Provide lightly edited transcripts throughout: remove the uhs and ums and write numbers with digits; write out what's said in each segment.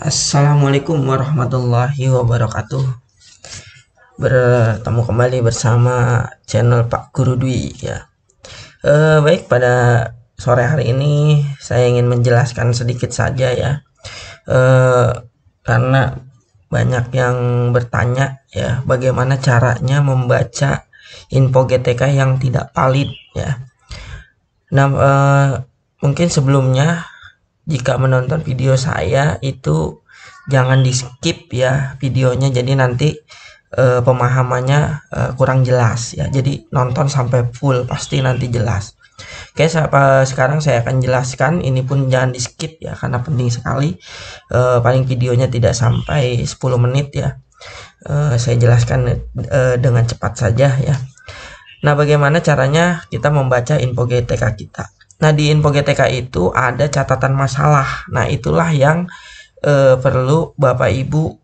Assalamualaikum warahmatullahi wabarakatuh. Bertemu kembali bersama channel Pak Guru Dwi ya. Baik, pada sore hari ini saya ingin menjelaskan sedikit saja ya. Karena banyak yang bertanya ya, bagaimana caranya membaca info GTK yang tidak valid ya. Nah, mungkin sebelumnya jika menonton video saya itu jangan di skip ya videonya, jadi nanti pemahamannya kurang jelas ya, jadi nonton sampai full pasti nanti jelas. Oke, sekarang saya akan jelaskan, ini pun jangan di skip ya karena penting sekali. Paling videonya tidak sampai 10 menit ya. Saya jelaskan dengan cepat saja ya. Nah, bagaimana caranya kita membaca info GTK kita? Nah, di info GTK itu ada catatan masalah. Nah, itulah yang perlu Bapak Ibu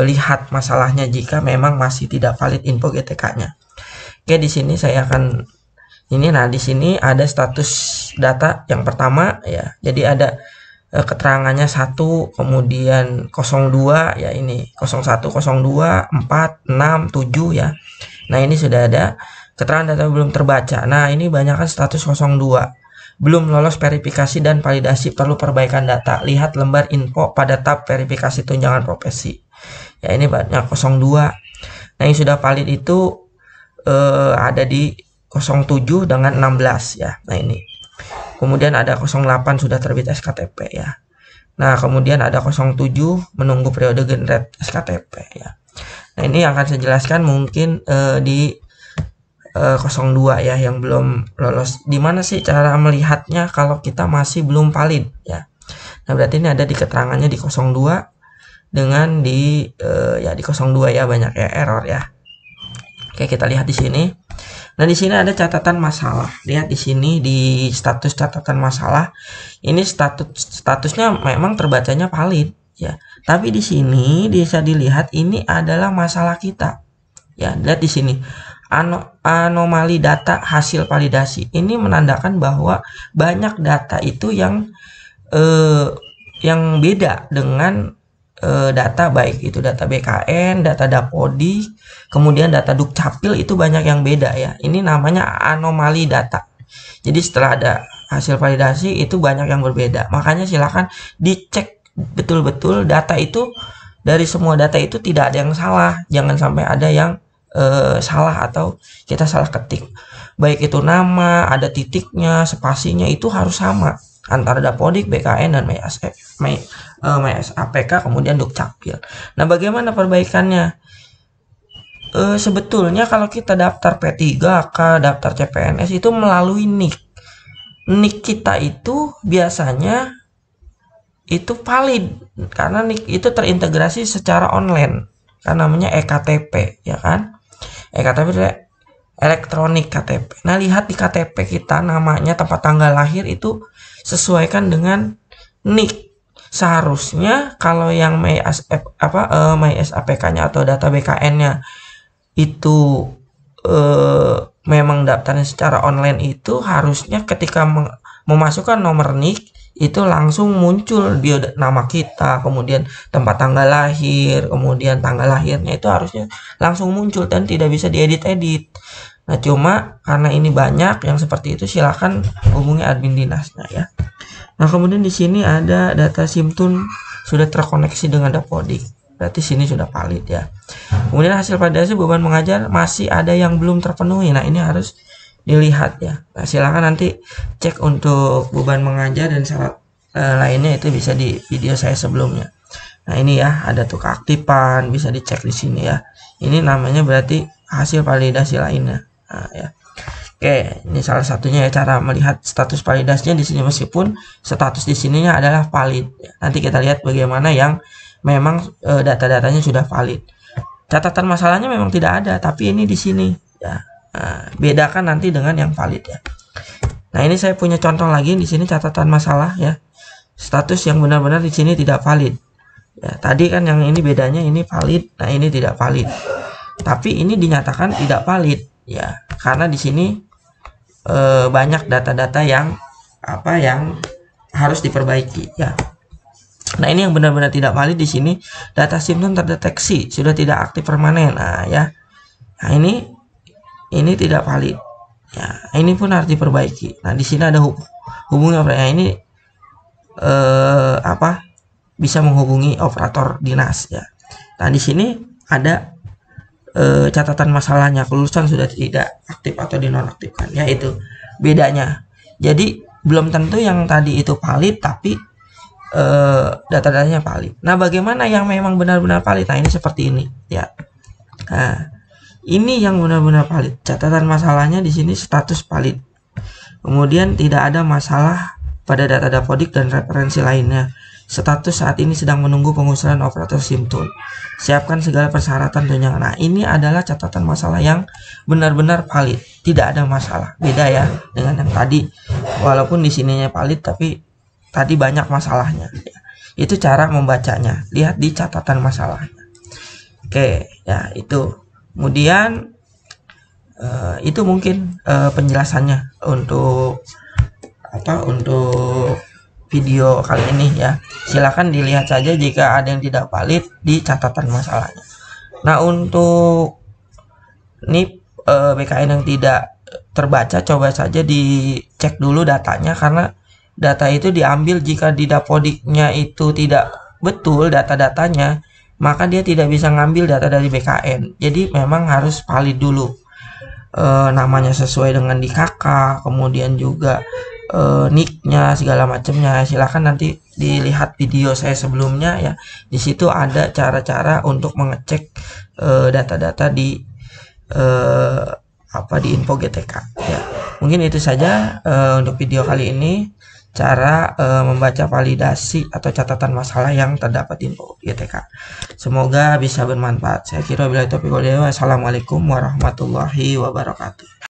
lihat masalahnya jika memang masih tidak valid info GTK-nya. Oke, di sini saya akan nah di sini ada status data yang pertama ya. Jadi ada keterangannya 1, kemudian 02 ya, ini 01, 02, 4, 6, 7 ya. Nah, ini sudah ada keterangan data belum terbaca. Nah, ini banyak kan status 02. Belum lolos verifikasi dan validasi, perlu perbaikan data. Lihat lembar info pada tab verifikasi tunjangan profesi. Ya, ini banyak 02. Nah, yang sudah valid itu ada di 07 dengan 16 ya. Nah, ini. Kemudian ada 08 sudah terbit SKTP ya. Nah, kemudian ada 07 menunggu periode generate SKTP ya. Nah, ini yang akan saya jelaskan mungkin di 02 ya yang belum lolos. Di mana sih cara melihatnya kalau kita masih belum valid ya? Nah, berarti ini ada di keterangannya di 02 dengan di ya di 02 ya, banyak ya error ya. Oke, kita lihat di sini. Nah, di sini ada catatan masalah. Lihat di sini di status catatan masalah. Ini statusnya memang terbacanya valid ya. Tapi di sini bisa dilihat ini adalah masalah kita. Ya, lihat di sini. Anomali data hasil validasi. Ini menandakan bahwa banyak data itu yang beda dengan data, baik itu data BKN, data Dapodik, kemudian data Dukcapil, itu banyak yang beda ya. Ini namanya anomali data. Jadi setelah ada hasil validasi itu banyak yang berbeda. Makanya silakan dicek betul-betul data itu, dari semua data itu tidak ada yang salah. Jangan sampai ada yang salah atau kita salah ketik, baik itu nama, ada titiknya, spasinya itu harus sama antara Dapodik, BKN, dan APK, kemudian Dukcapil. Nah, bagaimana perbaikannya? Sebetulnya kalau kita daftar P3K, daftar CPNS itu melalui NIK. NIK kita itu biasanya itu valid karena NIK itu terintegrasi secara online, kan namanya EKTP ya kan. EKTP elektronik KTP. Nah, lihat di KTP kita namanya, tempat tanggal lahir itu sesuaikan dengan NIK. Seharusnya kalau yang APK-nya atau data BKN-nya itu memang daftarnya secara online, itu harusnya ketika memasukkan nomor NIK itu langsung muncul di nama kita, kemudian tempat tanggal lahir, kemudian tanggal lahirnya itu harusnya langsung muncul dan tidak bisa diedit-edit. Nah, cuma karena ini banyak yang seperti itu, silakan hubungi admin dinasnya ya. Nah, kemudian di sini ada data SIMTUN sudah terkoneksi dengan Dapodik. Berarti sini sudah valid ya. Kemudian hasil validasi beban mengajar masih ada yang belum terpenuhi. Nah, ini harus dilihat ya. Nah, silakan nanti cek untuk beban mengajar dan syarat lainnya, itu bisa di video saya sebelumnya. Nah, ini ya ada tuh keaktifan, bisa dicek di sini ya. Ini namanya berarti hasil validasi lainnya. Nah, ya. Oke, ini salah satunya ya cara melihat status validasinya di sini, meskipun status di sininya adalah valid. Nanti kita lihat bagaimana yang memang data-datanya sudah valid. Catatan masalahnya memang tidak ada, tapi ini di sini ya. Nah, bedakan nanti dengan yang valid ya. Nah, ini saya punya contoh lagi di sini catatan masalah ya. Status yang benar-benar di sini tidak valid. Ya, tadi kan yang ini bedanya, ini valid, nah ini tidak valid. Tapi ini dinyatakan tidak valid ya, karena di sini banyak data-data yang harus diperbaiki ya. Nah, ini yang benar-benar tidak valid di sini, data SIM terdeteksi sudah tidak aktif permanen. Nah, ya. Nah, ini tidak valid. Ya, ini pun harus diperbaiki. Nah, di sini ada hubungi operator. Ya, ini bisa menghubungi operator dinas ya. Nah, di sini ada catatan masalahnya, kelulusan sudah tidak aktif atau dinonaktifkan, ya itu bedanya. Jadi belum tentu yang tadi itu valid, tapi data-datanya valid. Nah, bagaimana yang memang benar-benar valid? Nah, ini seperti ini ya. Nah, ini yang benar-benar valid. Catatan masalahnya di sini status valid. Kemudian tidak ada masalah pada data dapodik dan referensi lainnya. Status saat ini sedang menunggu pengusulan operator SIM tool. Siapkan segala persyaratan tunjangan. Nah, ini adalah catatan masalah yang benar-benar valid. Tidak ada masalah. Beda ya dengan yang tadi. Walaupun di sininya valid, tapi tadi banyak masalahnya. Itu cara membacanya. Lihat di catatan masalahnya. Oke, ya itu. Kemudian itu mungkin penjelasannya untuk video kali ini ya. Silakan dilihat saja jika ada yang tidak valid di catatan masalahnya. Nah, untuk NIP BKN yang tidak terbaca, coba saja dicek dulu datanya, karena data itu diambil jika di dapodiknya itu tidak betul data-datanya, maka dia tidak bisa ngambil data dari BKN. Jadi memang harus valid dulu, namanya sesuai dengan di KK, kemudian juga nicknya segala macamnya. Silahkan nanti dilihat video saya sebelumnya ya. Di situ ada cara-cara untuk mengecek data-data di di info GTK ya. Mungkin itu saja untuk video kali ini, cara membaca validasi atau catatan masalah yang terdapat di info GTK. Semoga bisa bermanfaat. Saya kira bila itu. Assalamualaikum warahmatullahi wabarakatuh.